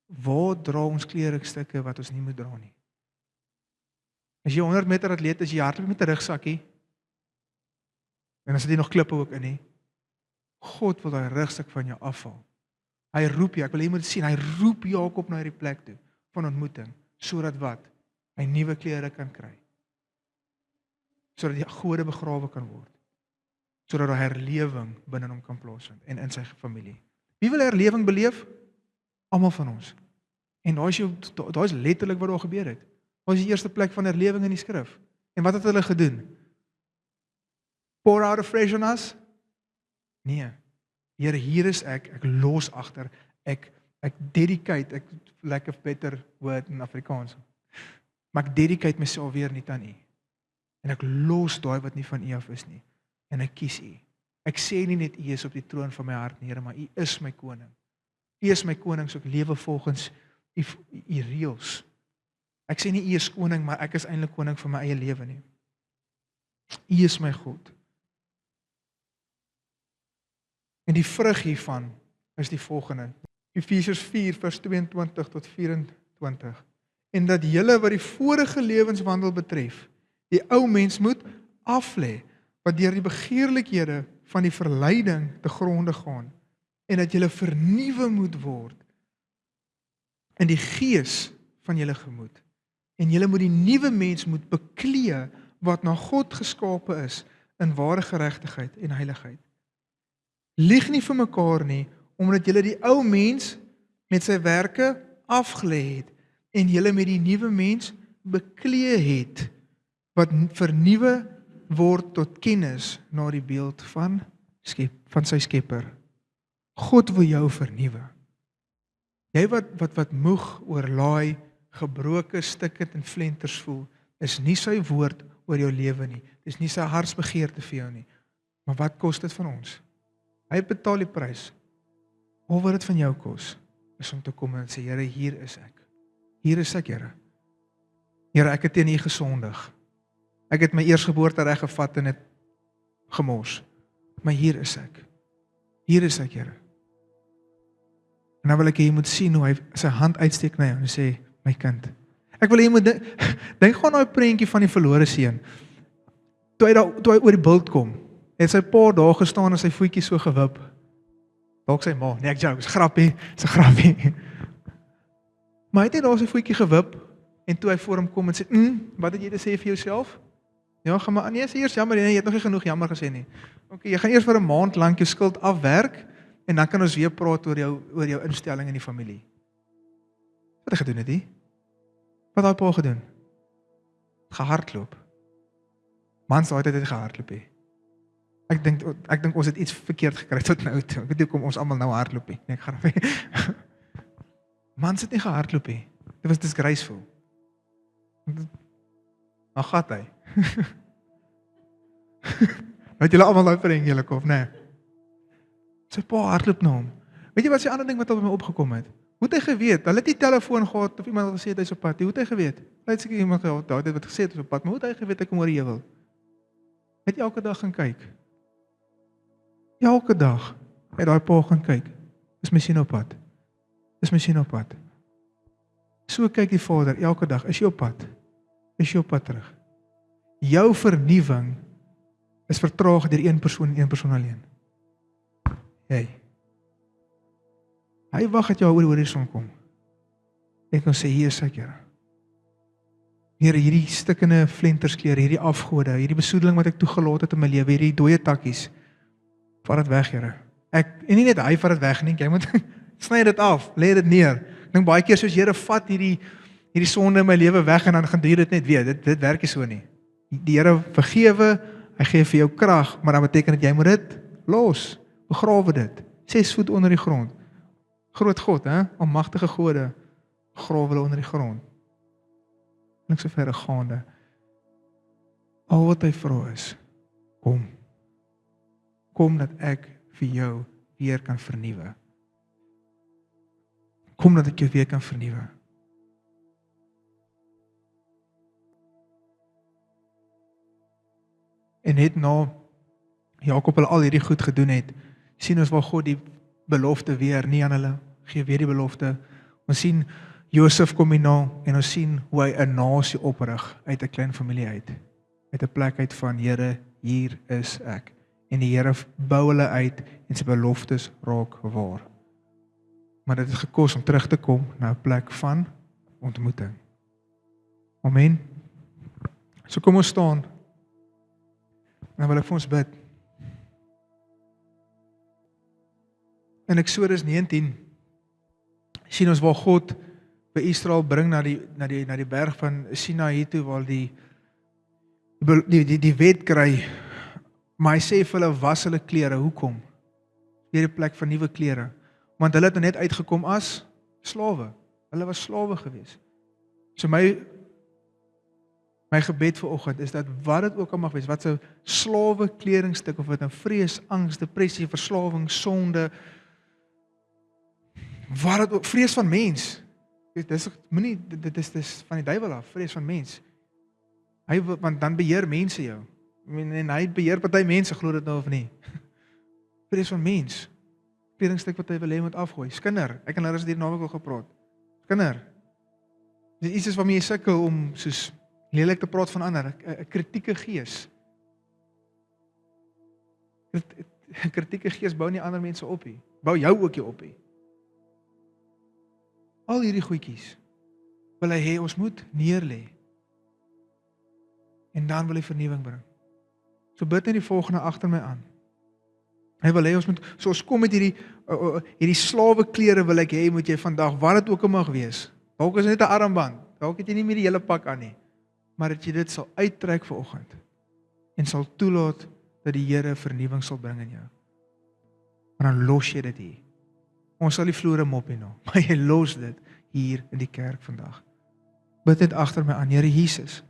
Waar dra ons kledingstukke wat ons nie moet dra nie? As jy 100 meter atleet is, jy hardloop met 'n rugsakkie. En as dit nog klippe ook in nie. God wil daai rugsak van jou afval. Hy roep jou, ek wil jy moet sien, hy roep Jakob na hierdie plek toe van ontmoeting, sodat wat? Hy nuwe klere kan kry. Sodat die gode begrawe kan word. Sodat daar herlewing binne hom kan plaasvind en in sy familie. Wie wil herlewing beleef? Almal van ons. En daai is letterlik wat daar gebeur het. Dit was die eerste plek van herlewing in die skrif. En wat het hulle gedoen? Pour out afresh on us? Nee. Here, hier is ek los agter, ek dedicate, lack of better word in Afrikaans. Maar ek dedicate myself weer nie aan U. En ek los daai wat nie van U af is nie. En ek kies U. Ek sê nie net U is op die troon van my hart, Here, maar U is my koning. U is my koning, so ek lewe volgens u reëls. Ek sê nie u is koning, maar ek is eintlik koning vir my eie lewe nie. U is my God. En die vrug hiervan is die volgende. Efesiërs 4 vers 22 tot 24. En dat julle wat die vorige lewenswandel betref, die ou mens moet aflê, wat deur die begeerlikhede van die verleiding te gronde gaan, en dat julle vernuwe moet word in die gees van julle gemoed. En julle moet die nuwe mens moet beklee wat na God geskape is in ware geregtigheid en heiligheid. Lieg nie vir mekaar nie, omdat julle die ou mens met sy werke afgelê het en julle met die nuwe mens beklee het wat vernuwe word tot kennis na die beeld van sy Skepper. God wil jou vernuwe. Jy wat moeg, oorlaai, gebroke, stikkend en flenters voel, is nie sy woord oor jou lewe nie. Dis nie sy hartsbegeerte vir jou nie. Maar wat kos dit van ons? Hy betaal die prys. Al wat dit van jou kos, is om te kom en sê, Here, hier is ek. Hier is ek, Here. Here, ek het teen U gesondig. Ek het my eersgeboortereg gevat en het gemors. Maar hier is ek. Hier is ek, Here. En dan wil ek jy moet sien hoe hy sy hand uitsteek na jou en sê, my kind. Ek wil jy moet dink gewoon aan 'n prentjie van die verlore seun. Toe hy oor die bult kom, het sy pa daar gestaan en sy voetjie so gewip. Dalk sy ma, nee ek joke, is grappie, is 'n grappie. Maar hy het net daar sy voetjie gewip en toe hy voor hom kom en sê, wat het jy te sê vir jouself? Ja, gaan maar, nee, sê eers jammer, nee, jy het nog nie genoeg jammer gesê nie. Okay, jy gaan eers vir 'n maand lank jou skuld afwerk en dan kan ons weer praat oor jou instelling in die familie. Wat het hy gedoen het hy? Wat het hy pa gedoen? Gehardloop. Mans daai tyd het gehardloop hè. Ek dink ons het iets verkeerd gekry tot nou toe. Ek weet nie hoekom ons almal nou hardloop nie. Nee, ek gaan nie. Mans het nie gehardloop hè. Dit was disgraceful. Maar gaat hy. Weet julle almal nou vereng julle kop, nee. Sy pa hardloop na hom. Weet jy wat sy ander ding wat op my opgekom het? Hoe het hy geweet? Hulle het nie telefoon gehad of iemand het gesê hy is op pad. Hoe het hy geweet? Hy het seker iemand gehad, daar het wat gesê het op pad, maar hoe het hy geweet hy kom oor die heuwel? Het elke dag gaan kyk. Elke dag het daai pa gaan kyk. Is my seun op pad? Is my seun op pad? So kyk die vader elke dag, is jy op pad? Is jy op pad terug? Jou vernuwing is vertraag deur een persoon alleen. Hy wag dat jy oor die horison kom. Ek kan sê, hier is ek, Here. Here, hierdie stikkende flentersklere, hierdie afgode, hierdie besoedeling wat ek toegelaat het in my lewe, hierdie dooie takkies, vat dit weg, Here. En nie net hy vat dit weg nie, jy moet sny dit af, lê dit neer. Ek dink baie keer soos Here vat hierdie sonde in my lewe weg en dan gaan doen dit net weer. Dit werk nie so nie. Die Here vergewe, hy gee vir jou krag, maar dan beteken dit jy moet dit los, begrawe dit, 6 voet onder die grond. Groot God, almagtige gode, grawe hulle onder die grond. En ek so verre gaande. Al wat hy vra is, kom dat ek vir jou weer kan vernuwe. Kom dat ek jou weer kan vernuwe. En net na Jakob hulle al hierdie goed gedoen het, sien ons waar God die belofte weer nie aan hulle, gee weer die belofte. Ons sien Josef kom hierna en ons sien hoe hy 'n nasie oprig uit 'n klein familie uit 'n plek uit van Here, hier is ek. En die Here bou hulle uit en sy beloftes raak waar. Maar dit het gekos om terug te kom na 'n plek van ontmoeting. Amen. So kom ons staan. En dan wil ek vir ons bid. In Eksodus 19 sien ons waar God by Israel bring na die berg van Sinaï toe waar die wet kry, maar hy sê vir hulle was hulle klere, hoekom? Weer 'n plek van nuwe klere, want hulle het net uitgekom as slawe. Hulle was slawe gewees. So my gebed vir oggend is dat wat dit ook al mag wees, wat 'n slawe kledingstuk of wat 'n vrees, angs, depressie, verslawing, sonde, Waar dit ook vrees van mens. Dit is van die duiwel af, vrees van mens. Want dan beheer mense jou. En hy beheer party mense, glo dit nou of nie. Vrees van mens. Kledingstuk wat hy wil hê moet afgooi. Skinder. Ek en hulle het hier naweek al gepraat. Skinder. Dis iets is waarmee jy sukkel om soos lelik te praat van ander, 'n kritieke gees. 'n Kritieke gees bou nie ander mense op nie. Bou jou ook nie op nie. Al hierdie goedjies wil hy hê ons moet neerlê. En dan wil hy vernuwing bring. So bid net die volgende agter my aan. Hy wil hê ons moet, so ons kom met hierdie slawe klere wil ek hê, moet jy vandag, wat dit ook al mag wees. Dalk is net 'n armband, dalk het jy nie meer die hele pak aan nie, maar dat jy dit sal uittrek vir oggend en sal toelaat dat die Here vernuwing sal bring in jou. En dan los jy dit hier. Ons sal die vloere mop nie nou, maar jy los dit hier in die kerk vandag. Bid net agter my aan, Here Jesus.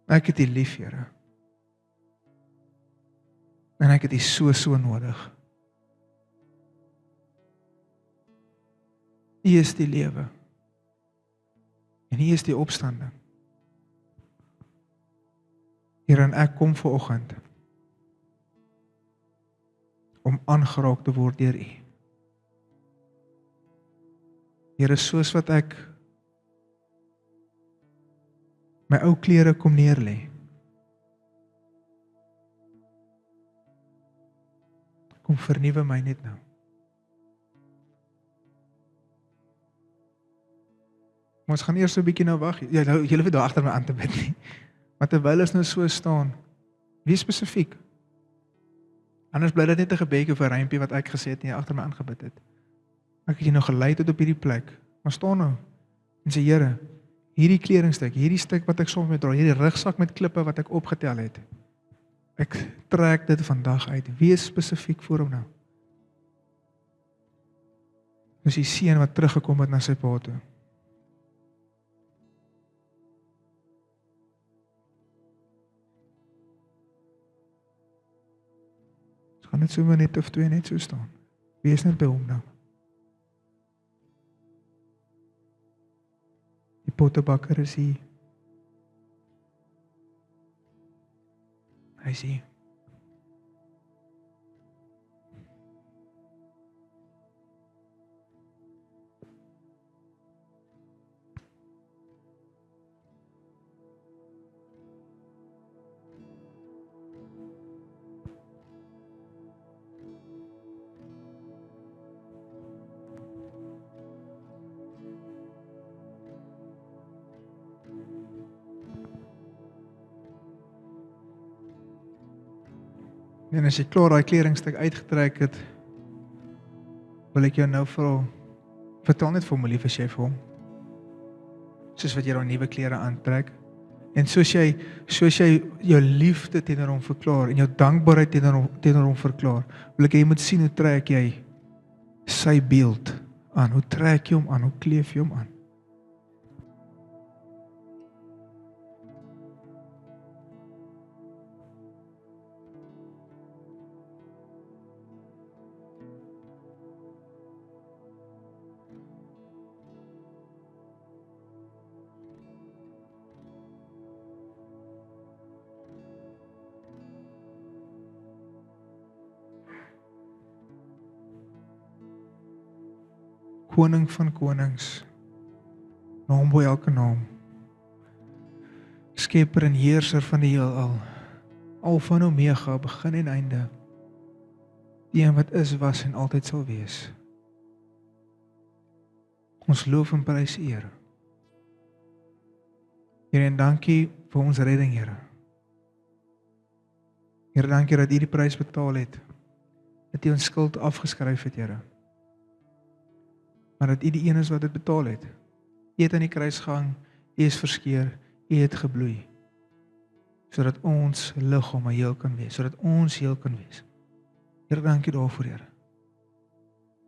Ek het U lief, Here. En ek het U so nodig. U is die lewe. En U is die opstanding. Here, en ek kom vanoggend om aangeraak te word deur U. Here, soos wat ek my ou klere kom neerlê, kom vernuwe my net nou. Ons gaan eers so 'n bietjie nou wag. Ja, nou, julle weet daar agter my aan te bid nie. Maar terwyl ons nou so staan, wees spesifiek. Anders bly dit net 'n gebedjie of 'n rympie wat ek gesê het en jy agter my aangebid het. Ek het jy nou gelei tot op hierdie plek. Maar staan nou en sê, Here, hierdie kledingstuk, hierdie stuk wat ek soms met dra, hierdie rugsak met klippe wat ek opgetel het. Ek trek dit vandag uit. Wees spesifiek voor hom nou. Dis die seun wat teruggekom het na sy pa toe. Gaan net so 'n minuut of 2 net so staan. Wees net by hom nou. Die pottebakker is hier. Hy is hier. En as jy klaar daai kledingstuk uitgetrek het, wil ek jou nou vra, vertel net vir hom hoe lief is jy vir hom. Soos wat jy daai nuwe klere aantrek. En soos jy jou liefde teenoor hom verklaar en jou dankbaarheid teenoor hom verklaar, wil ek hê jy moet sien hoe trek jy sy beeld aan. Hoe trek jy hom aan? Hoe kleef jy hom aan? Koning van konings, naam bo elke naam, skepper en heerser van die heelal, Alfa en Omega, begin en einde, die een wat is, was en altyd sal wees. Ons loof en prys U, Here. Here, en dankie vir ons redding, Here. Here, dankie dat U die prys betaal het, dat U ons skuld afgeskryf het, Here. Maar dat U die een is wat dit betaal het. U het aan die kruis gehang, U is verskeur, U het gebloei, sodat ons liggaam heel kan wees, sodat ons heel kan wees. Here, dankie daarvoor, Here.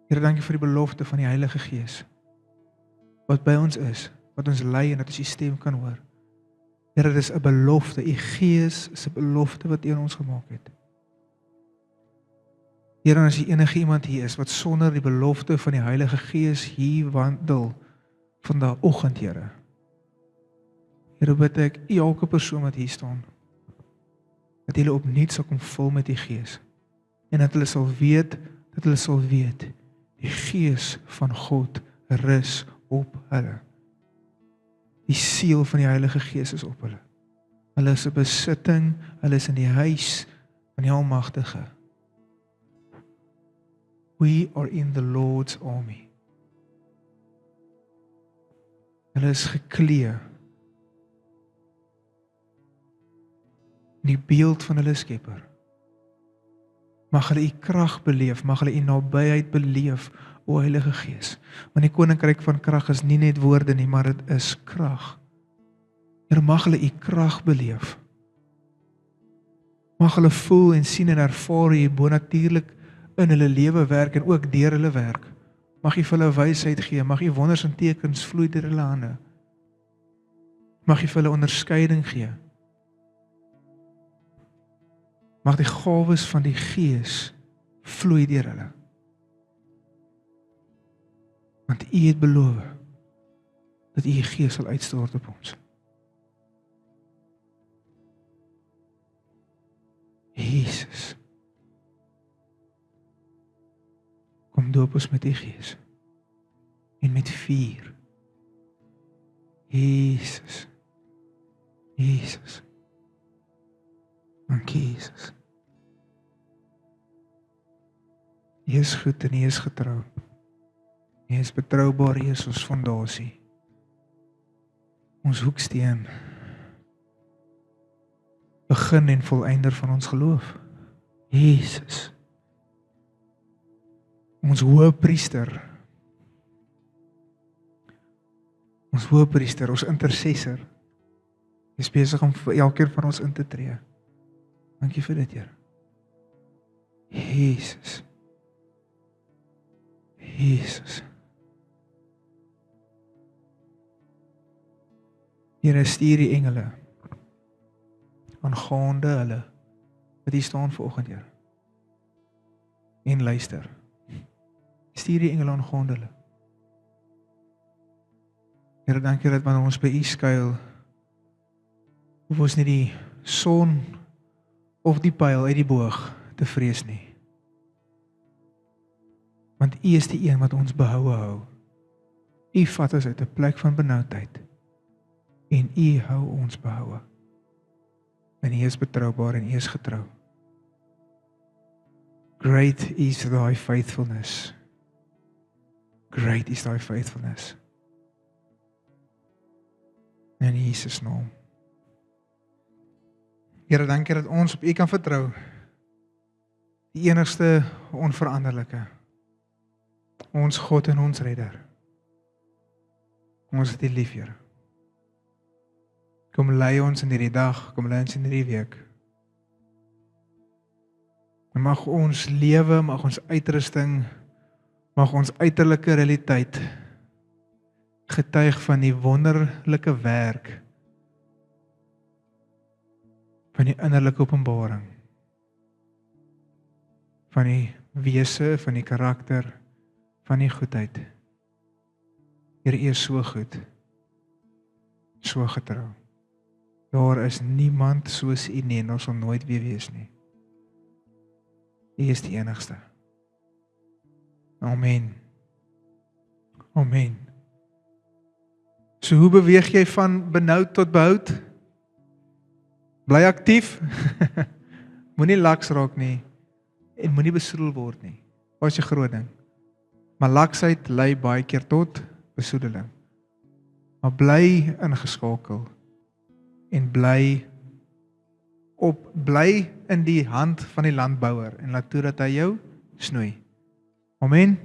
Here, dankie vir die belofte van die Heilige Gees, wat by ons is, wat ons lei en dat ons die stem kan hoor. Here, dit is 'n belofte, U Gees is 'n belofte wat U aan ons gemaak het. Here, as jy enige iemand hier is wat sonder die belofte van die Heilige Gees hier wandel vandag oggend, Here. Here, bid ek elke persoon wat hier staan, dat hulle opnuut sal kom vul met die Gees. En dat hulle sal weet, die Gees van God rus op hulle. Die siel van die Heilige Gees is op hulle. Hulle is 'n besitting, hulle is in die huis van die Almagtige. We are in the Lord's army. Hulle is geklee in die beeld van hulle Skepper. Mag hulle u krag beleef, mag hulle u nabyheid beleef, o Heilige Gees. Want die koninkryk van krag is nie net woorde nie, maar dit is krag. Here, mag hulle u krag beleef. Mag hulle voel en sien en ervaar u bonatuurlik in hulle lewe werk en ook deur hulle werk. Mag u vir hulle wysheid gee, mag u wonders en tekens vloei deur hulle hande. Mag u vir hulle onderskeiding gee. Mag die gawes van die Gees vloei deur hulle. Want u het beloof dat u die Gees sal uitstort op ons. Jesus, kom doop ons met die Gees en met vuur. Jesus, Jesus, dankie Jesus. U is goed en u is getrou. U is betroubaar, U is ons fondasie. Ons hoeksteen. Begin en volëinder van ons geloof. Jesus. Ons hoëpriester. Ons hoëpriester, ons intercessor. Hy is besig om vir elkeen van ons in te tree. Dankie vir dit, Here. Jesus. Jesus. Here, stuur die engele aangaande hulle wat hier staan vanoggend, Here. En luister. Stuur die engele aangaande hulle. Here, dankie dat wanneer ons by U skuil, hoef ons nie die son of die pyl uit die boog te vrees nie. Want U is die een wat ons behoue hou. U vat ons uit 'n plek van benoudheid. En U hou ons behoue. En U is betroubaar en U is getrou. Great is thy faithfulness. Great is thy faithfulness. In Jesus naam. Here, dankie dat ons op U kan vertrou. Die enigste onveranderlike. Ons God en ons Redder. Ons het U lief, Here. Kom lei ons in hierdie dag, kom lei ons in hierdie week. En mag ons lewe, mag ons uitrusting, mag ons uiterlike realiteit getuig van die wonderlike werk van die innerlike openbaring, van die wese, van die karakter, van die goedheid. Here, U is so goed, so getrou. Daar is niemand soos U nie, en daar sal nooit weer wees nie. U is die enigste. Amen. Amen. So hoe beweeg jy van benoud tot behoud? Bly aktief. Moenie laks raak nie en moenie besoedel word nie. Wat is 'n groot ding? Maar laksheid lei baie keer tot besoedeling. Maar bly ingeskakel en bly in die hand van die landbouer en laat toe dat hy jou snoei. Amen.